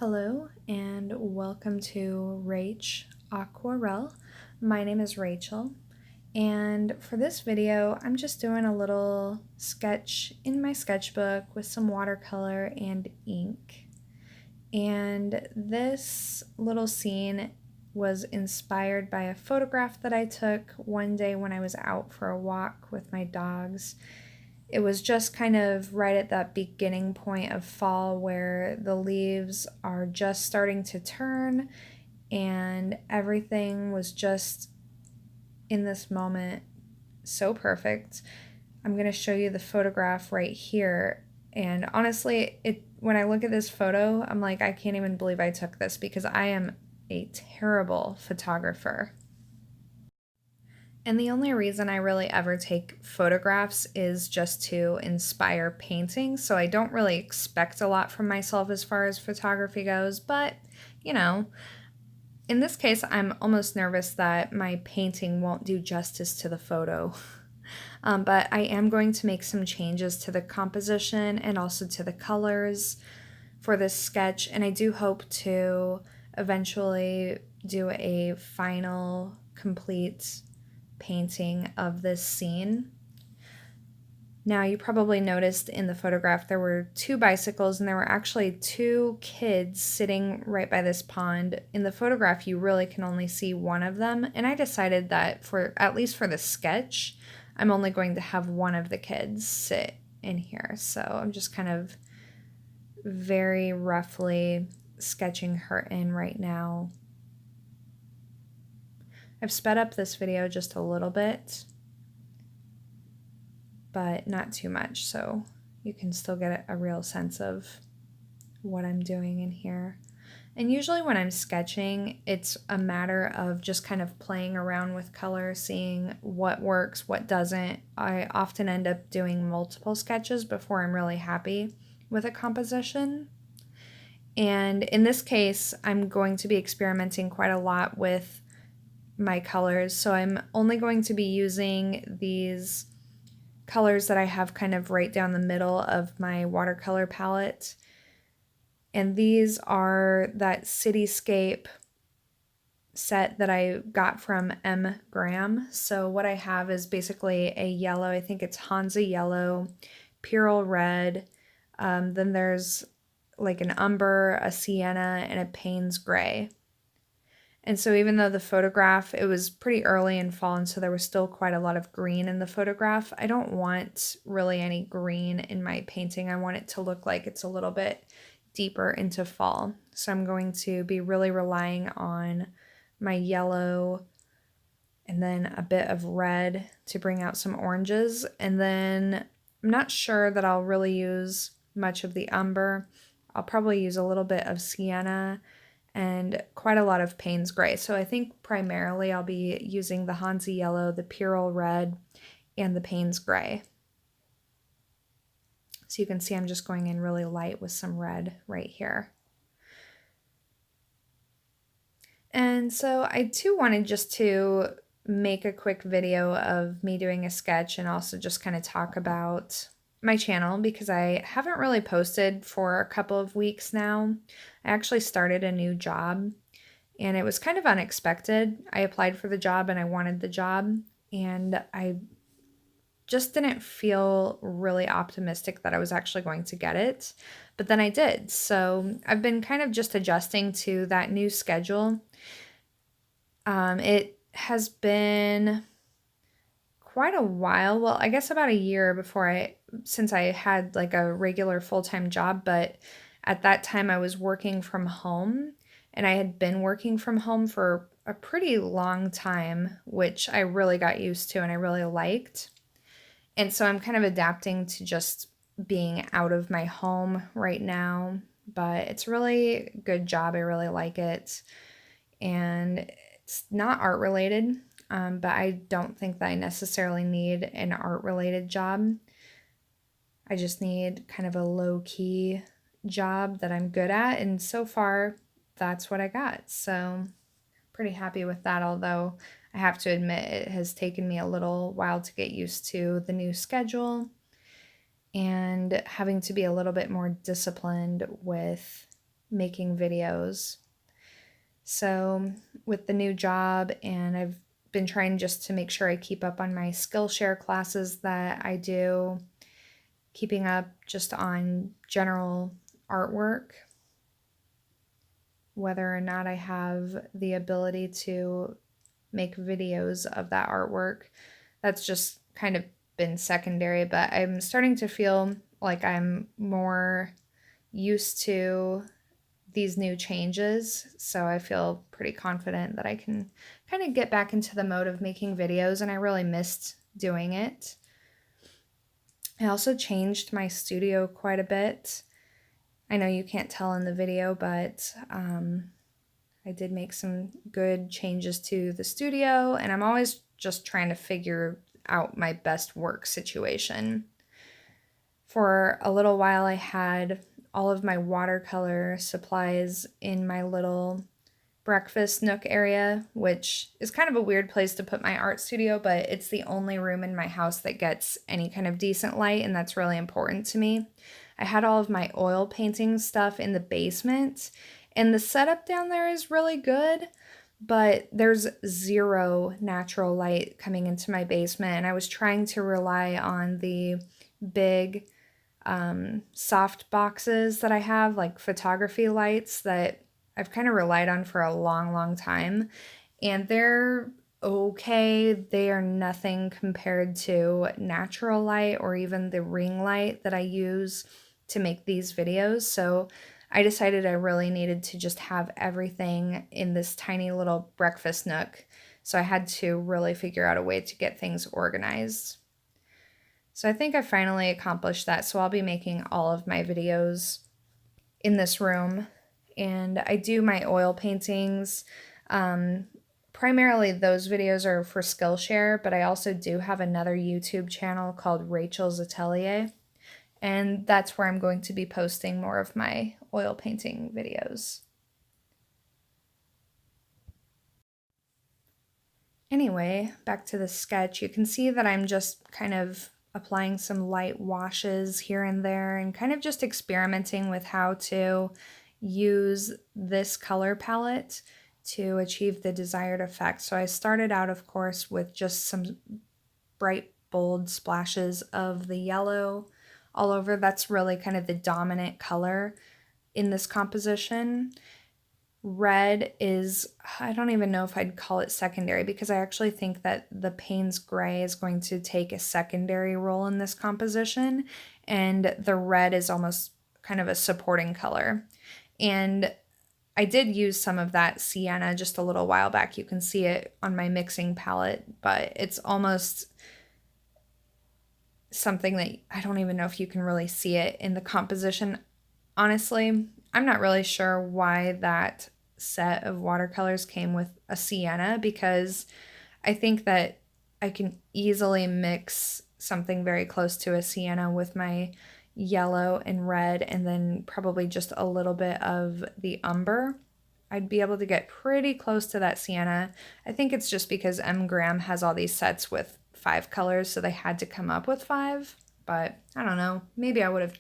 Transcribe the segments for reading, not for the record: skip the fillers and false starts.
Hello and welcome to RachAquarelle. My name is Rachel, and for this video I'm just doing a little sketch in my sketchbook with some watercolor and ink. And this little scene was inspired by a photograph that I took one day when I was out for a walk with my dogs. It was just kind of right at that beginning point of fall where the leaves are just starting to turn and everything was just in this moment so perfect. I'm going to show you the photograph right here, and honestly, when I look at this photo, I'm like, I can't even believe I took this because I am a terrible photographer. And the only reason I really ever take photographs is just to inspire painting, so I don't really expect a lot from myself as far as photography goes, but, you know, in this case, I'm almost nervous that my painting won't do justice to the photo. But I am going to make some changes to the composition and also to the colors for this sketch, and I do hope to eventually do a final, complete painting of this scene. Now, you probably noticed in the photograph there were two bicycles and there were actually two kids sitting right by this pond. In the photograph, you really can only see one of them, and I decided that at least for the sketch, I'm only going to have one of the kids sit in here. So I'm just kind of very roughly sketching her in right now. I've sped up this video just a little bit, but not too much, so you can still get a real sense of what I'm doing in here. And usually when I'm sketching, it's a matter of just kind of playing around with color, seeing what works, what doesn't. I often end up doing multiple sketches before I'm really happy with a composition. And in this case, I'm going to be experimenting quite a lot with my colors, so I'm only going to be using these colors that I have kind of right down the middle of my watercolor palette, and these are that cityscape set that I got from R.M.Broadwell. So what I have is basically a yellow, I think it's Hansa yellow, Pyrrole red, then there's like an umber, a sienna, and a Payne's gray. And so even though the photograph, it was pretty early in fall, and so there was still quite a lot of green in the photograph, I don't want really any green in my painting. I want it to look like it's a little bit deeper into fall. So I'm going to be really relying on my yellow and then a bit of red to bring out some oranges. And then I'm not sure that I'll really use much of the umber. I'll probably use a little bit of sienna and quite a lot of Payne's gray. So I think primarily I'll be using the Hansa yellow, the Pyrrole red, and the Payne's gray. So you can see I'm just going in really light with some red right here. And so I too wanted just to make a quick video of me doing a sketch and also just kind of talk about my channel because I haven't really posted for a couple of weeks now. I actually started a new job and it was kind of unexpected. I applied for the job and I wanted the job, and I just didn't feel really optimistic that I was actually going to get it, but then I did. So I've been kind of just adjusting to that new schedule. It has been quite a while, well, I guess about a year since I had like a regular full-time job, but at that time I was working from home, and I had been working from home for a pretty long time, which I really got used to and I really liked. And so I'm kind of adapting to just being out of my home right now, but it's a really good job. I really like it. And it's not art related, but I don't think that I necessarily need an art related job. I just need kind of a low-key job that I'm good at, and so far that's what I got. So pretty happy with that, although I have to admit it has taken me a little while to get used to the new schedule and having to be a little bit more disciplined with, making videos. So with the new job, and I've been trying just to make sure I keep up on my Skillshare classes that I do, keeping up just on general artwork, whether or not I have the ability to make videos of that artwork. That's just kind of been secondary, but I'm starting to feel like I'm more used to these new changes, so I feel pretty confident that I can kind of get back into the mode of making videos, and I really missed doing it. I also changed my studio quite a bit. I know you can't tell in the video, but I did make some good changes to the studio, and I'm always just trying to figure out my best work situation. For a little while, I had all of my watercolor supplies in my little breakfast nook area, which is kind of a weird place to put my art studio, but it's the only room in my house that gets any kind of decent light, and that's really important to me. I had all of my oil painting stuff in the basement, and the setup down there is really good, but there's zero natural light coming into my basement, and I was trying to rely on the big soft boxes that I have, like photography lights that I've kind of relied on for a long time, and they're okay. They are nothing compared to natural light or even the ring light that I use to make these videos. So I decided I really needed to just have everything in this tiny little breakfast nook. So I had to really figure out a way to get things organized. So I think I finally accomplished that. So I'll be making all of my videos in this room. And I do my oil paintings. Primarily those videos are for Skillshare, but I also do have another YouTube channel called Rachel's Atelier. And that's where I'm going to be posting more of my oil painting videos. Anyway, back to the sketch. You can see that I'm just kind of applying some light washes here and there and kind of just experimenting with how to use this color palette to achieve the desired effect. So I started out, of course, with just some bright, bold splashes of the yellow all over. That's really kind of the dominant color in this composition. Red is, I don't even know if I'd call it secondary, because I actually think that the Payne's Gray is going to take a secondary role in this composition, and the red is almost kind of a supporting color. And I did use some of that sienna just a little while back. You can see it on my mixing palette, but it's almost something that I don't even know if you can really see it in the composition. Honestly, I'm not really sure why that set of watercolors came with a sienna, because I think that I can easily mix something very close to a sienna with my yellow and red, and then probably just a little bit of the umber. I'd be able to get pretty close to that sienna. I think it's just because M. Graham has all these sets with 5 colors, so they had to come up with 5, but I don't know. Maybe I would have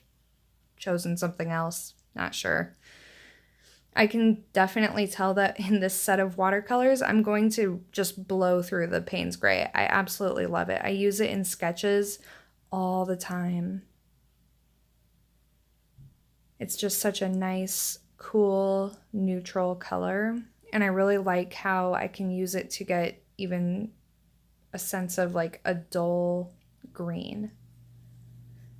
chosen something else. Not sure. I can definitely tell that in this set of watercolors, I'm going to just blow through the Payne's Gray. I absolutely love it. I use it in sketches all the time. It's just such a nice, cool, neutral color. And I really like how I can use it to get even a sense of like a dull green.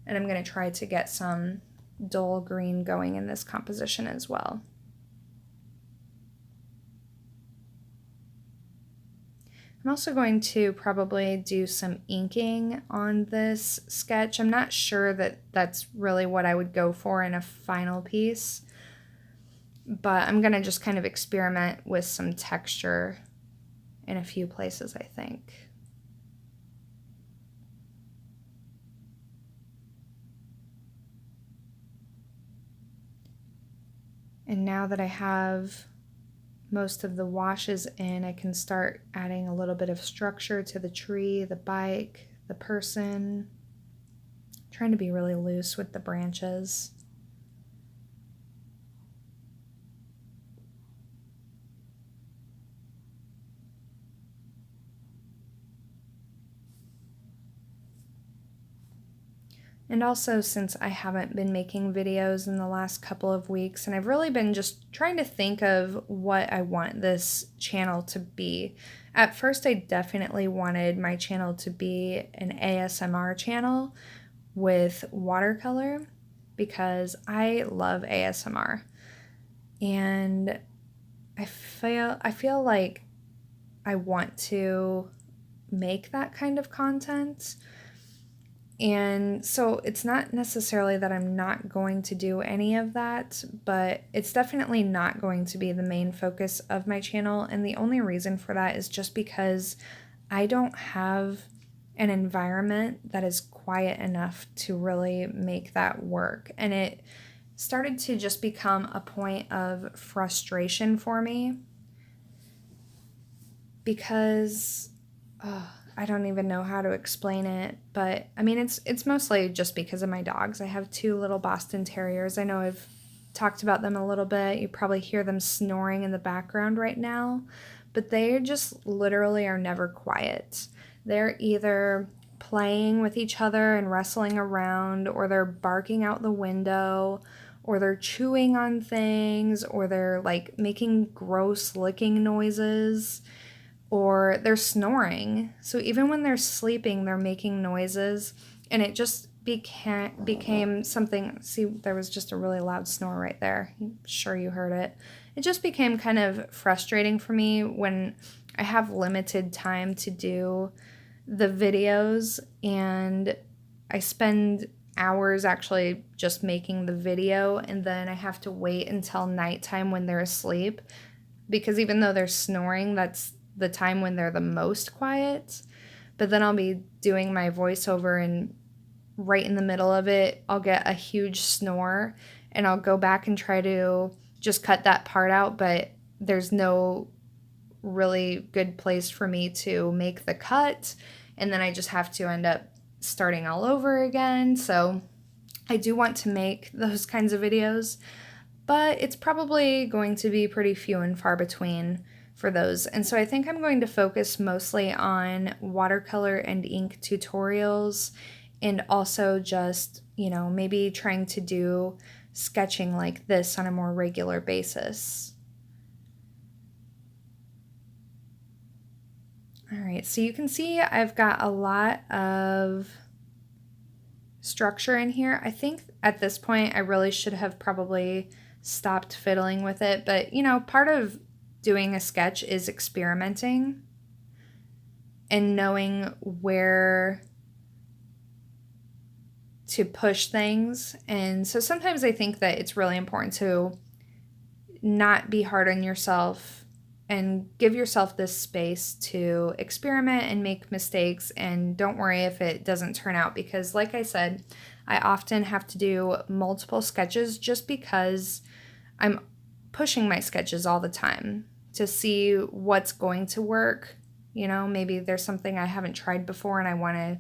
And I'm going to try to get some dull green going in this composition as well. I'm also going to probably do some inking on this sketch. I'm not sure that that's really what I would go for in a final piece, but I'm going to just kind of experiment with some texture in a few places, I think. And now that I have most of the washes in, I can start adding a little bit of structure to the tree, the bike, the person. I'm trying to be really loose with the branches. And also, since I haven't been making videos in the last couple of weeks, and I've really been just trying to think of what I want this channel to be. At first, I definitely wanted my channel to be an ASMR channel with watercolor because I love ASMR. And I feel like I want to make that kind of content. And so it's not necessarily that I'm not going to do any of that, but it's definitely not going to be the main focus of my channel. And the only reason for that is just because I don't have an environment that is quiet enough to really make that work. And it started to just become a point of frustration for me because I don't even know how to explain it, but I mean, it's mostly just because of my dogs. I have 2 little Boston Terriers. I know I've talked about them a little bit. You probably hear them snoring in the background right now, but they just literally are never quiet. They're either playing with each other and wrestling around, or they're barking out the window, or they're chewing on things, or they're like making gross licking noises, or they're snoring. So even when they're sleeping, they're making noises, and it just became something. See, there was just a really loud snore right there. I'm sure you heard it. It just became kind of frustrating for me when I have limited time to do the videos, and I spend hours actually just making the video, and then I have to wait until nighttime when they're asleep, because even though they're snoring, that's the time when they're the most quiet. But then I'll be doing my voiceover, and right in the middle of it, I'll get a huge snore, and I'll go back and try to just cut that part out, but there's no really good place for me to make the cut, and then I just have to end up starting all over again. So I do want to make those kinds of videos, but it's probably going to be pretty few and far between for those. And so I think I'm going to focus mostly on watercolor and ink tutorials, and also just, maybe trying to do sketching like this on a more regular basis. All right, so you can see I've got a lot of structure in here. I think at this point I really should have probably stopped fiddling with it, but part of doing a sketch is experimenting and knowing where to push things. And so sometimes I think that it's really important to not be hard on yourself and give yourself this space to experiment and make mistakes, and don't worry if it doesn't turn out, because like I said, I often have to do multiple sketches just because I'm pushing my sketches all the time to see what's going to work. Maybe there's something I haven't tried before and I want to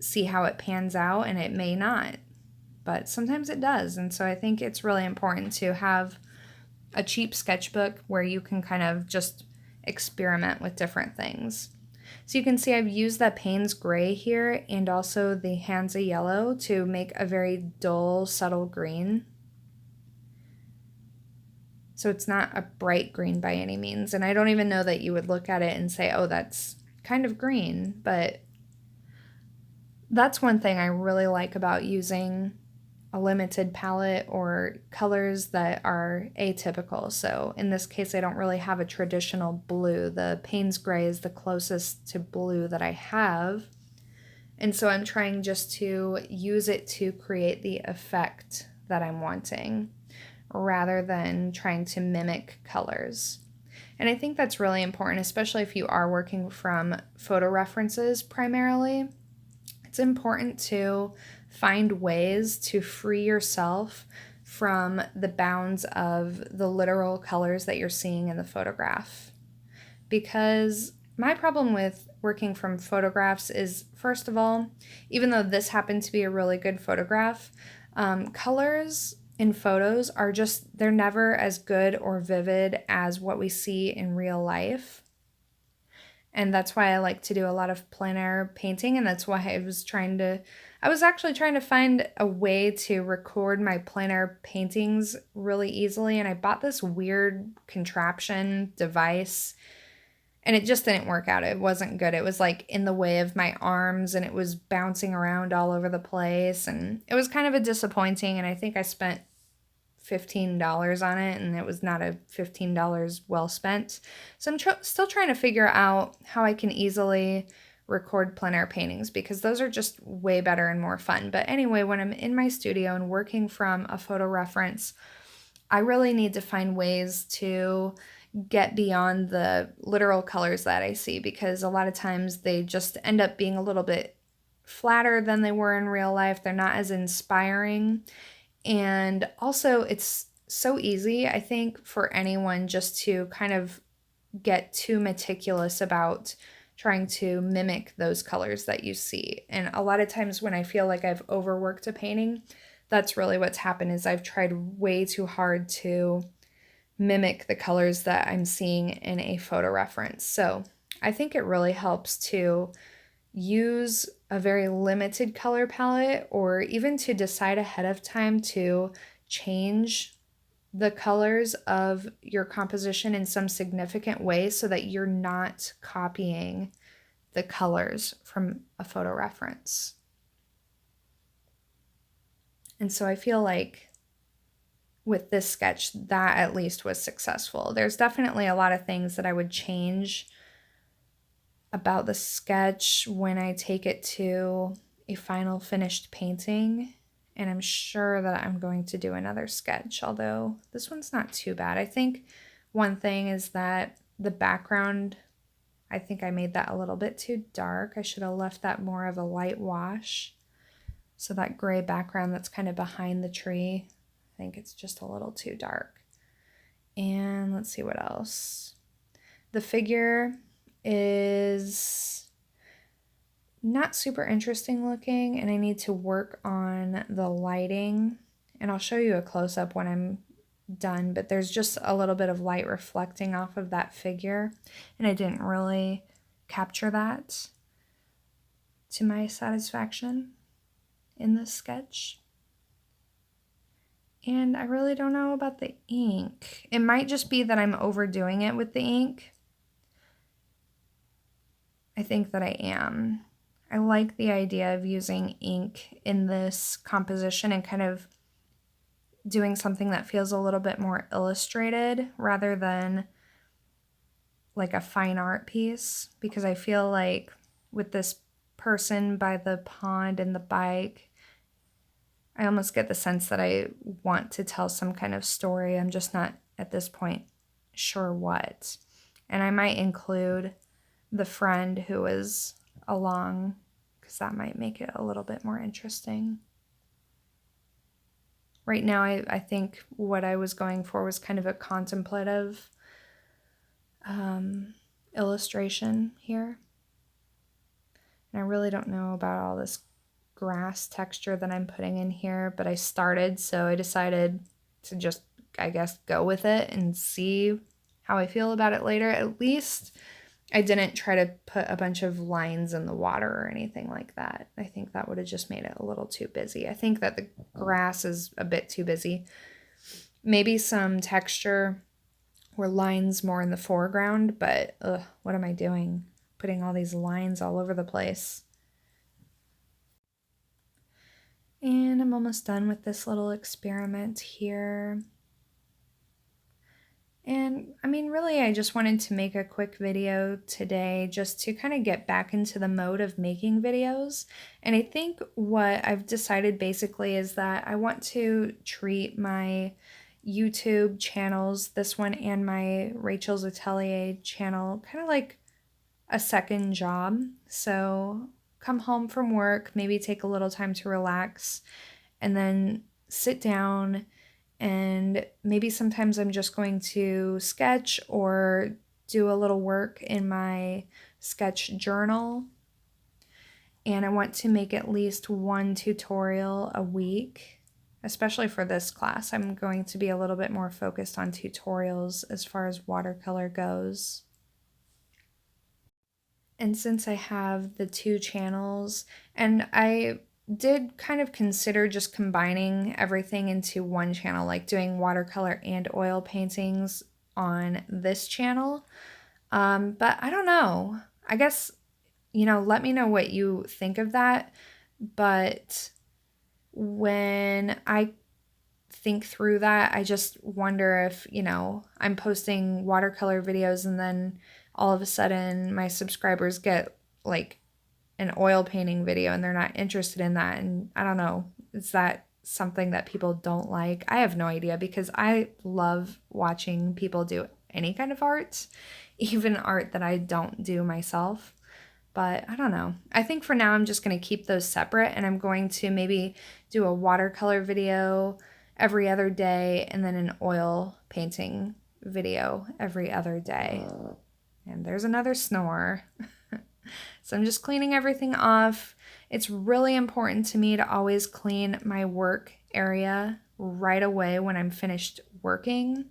see how it pans out, and it may not, but sometimes it does. And so I think it's really important to have a cheap sketchbook where you can kind of just experiment with different things. So you can see I've used that Payne's gray here and also the Hansa yellow to make a very dull, subtle green. So it's not a bright green by any means. And I don't even know that you would look at it and say, oh, that's kind of green. But that's one thing I really like about using a limited palette or colors that are atypical. So in this case, I don't really have a traditional blue. The Payne's gray is the closest to blue that I have. And so I'm trying just to use it to create the effect that I'm wanting, rather than trying to mimic colors. And I think that's really important, especially if you are working from photo references primarily. It's important to find ways to free yourself from the bounds of the literal colors that you're seeing in the photograph. Because my problem with working from photographs is, first of all, even though this happened to be a really good photograph, colors in photos are just, they're never as good or vivid as what we see in real life. And that's why I like to do a lot of plein air painting, and that's why I was actually trying to find a way to record my plein air paintings really easily, and I bought this weird contraption device, and it just didn't work out. It wasn't good. It was like in the way of my arms, and it was bouncing around all over the place, and it was kind of a disappointing, and I think I spent $15 on it, and it was not a $15 well spent. So I'm still trying to figure out how I can easily record plein air paintings, because those are just way better and more fun. But anyway, when I'm in my studio and working from a photo reference, I really need to find ways to get beyond the literal colors that I see, because a lot of times they just end up being a little bit flatter than they were in real life. They're not as inspiring. And also, it's so easy, I think, for anyone just to kind of get too meticulous about trying to mimic those colors that you see. And a lot of times when I feel like I've overworked a painting, that's really what's happened, is I've tried way too hard to mimic the colors that I'm seeing in a photo reference. So I think it really helps to use a very limited color palette, or even to decide ahead of time to change the colors of your composition in some significant way, so that you're not copying the colors from a photo reference. And so I feel like with this sketch, that at least was successful. There's definitely a lot of things that I would change about the sketch when I take it to a final finished painting, and I'm sure that I'm going to do another sketch, although this one's not too bad. I think one thing is that the background, I think I made that a little bit too dark. I should have left that more of a light wash. So that gray background that's kind of behind the tree, I think it's just a little too dark. And let's see what else. The figure is not super interesting looking, and I need to work on the lighting, and I'll show you a close-up when I'm done, but there's just a little bit of light reflecting off of that figure, and I didn't really capture that to my satisfaction in this sketch. And I really don't know about the ink. It might just be that I'm overdoing it with the ink. I think that I am. I like the idea of using ink in this composition and kind of doing something that feels a little bit more illustrated rather than like a fine art piece, because I feel like with this person by the pond and the bike, I almost get the sense that I want to tell some kind of story. I'm just not at this point sure what. And I might include the friend who was along, because that might make it a little bit more interesting. Right now, I think what I was going for was kind of a contemplative illustration here. And I really don't know about all this grass texture that I'm putting in here, but I started, so I decided to just, I guess, go with it and see how I feel about it later. At least I didn't try to put a bunch of lines in the water or anything like that. I think that would have just made it a little too busy. I think that the grass is a bit too busy. Maybe some texture or lines more in the foreground, but what am I doing? Putting all these lines all over the place. And I'm almost done with this little experiment here. And I mean, really, I just wanted to make a quick video today just to kind of get back into the mode of making videos. And I think what I've decided basically is that I want to treat my YouTube channels, this one and my Rachel's Atelier channel, kind of like a second job. So come home from work, maybe take a little time to relax, and then sit down, and maybe sometimes I'm just going to sketch or do a little work in my sketch journal. And I want to make at least one tutorial a week, especially for this class. I'm going to be a little bit more focused on tutorials as far as watercolor goes. And since I have the two channels, and I did kind of consider just combining everything into one channel, like doing watercolor and oil paintings on this channel. But I don't know. I guess, let me know what you think of that. But when I think through that, I just wonder if, I'm posting watercolor videos and then all of a sudden my subscribers get like an oil painting video and they're not interested in that. And I don't know, is that something that people don't like? I have no idea because I love watching people do any kind of art, even art that I don't do myself. But I don't know. I think for now I'm just going to keep those separate, and I'm going to maybe do a watercolor video every other day and then an oil painting video every other day. And there's another snore. So I'm just cleaning everything off. It's really important to me to always clean my work area right away when I'm finished working.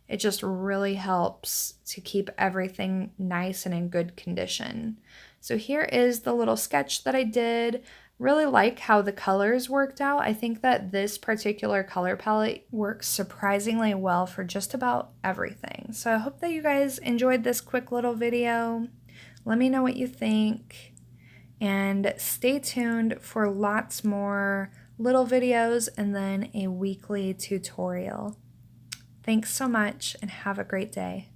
It just really helps to keep everything nice and in good condition. So here is the little sketch that I did. Really like how the colors worked out. I think that this particular color palette works surprisingly well for just about everything. So I hope that you guys enjoyed this quick little video. Let me know what you think, and stay tuned for lots more little videos and then a weekly tutorial. Thanks so much and have a great day.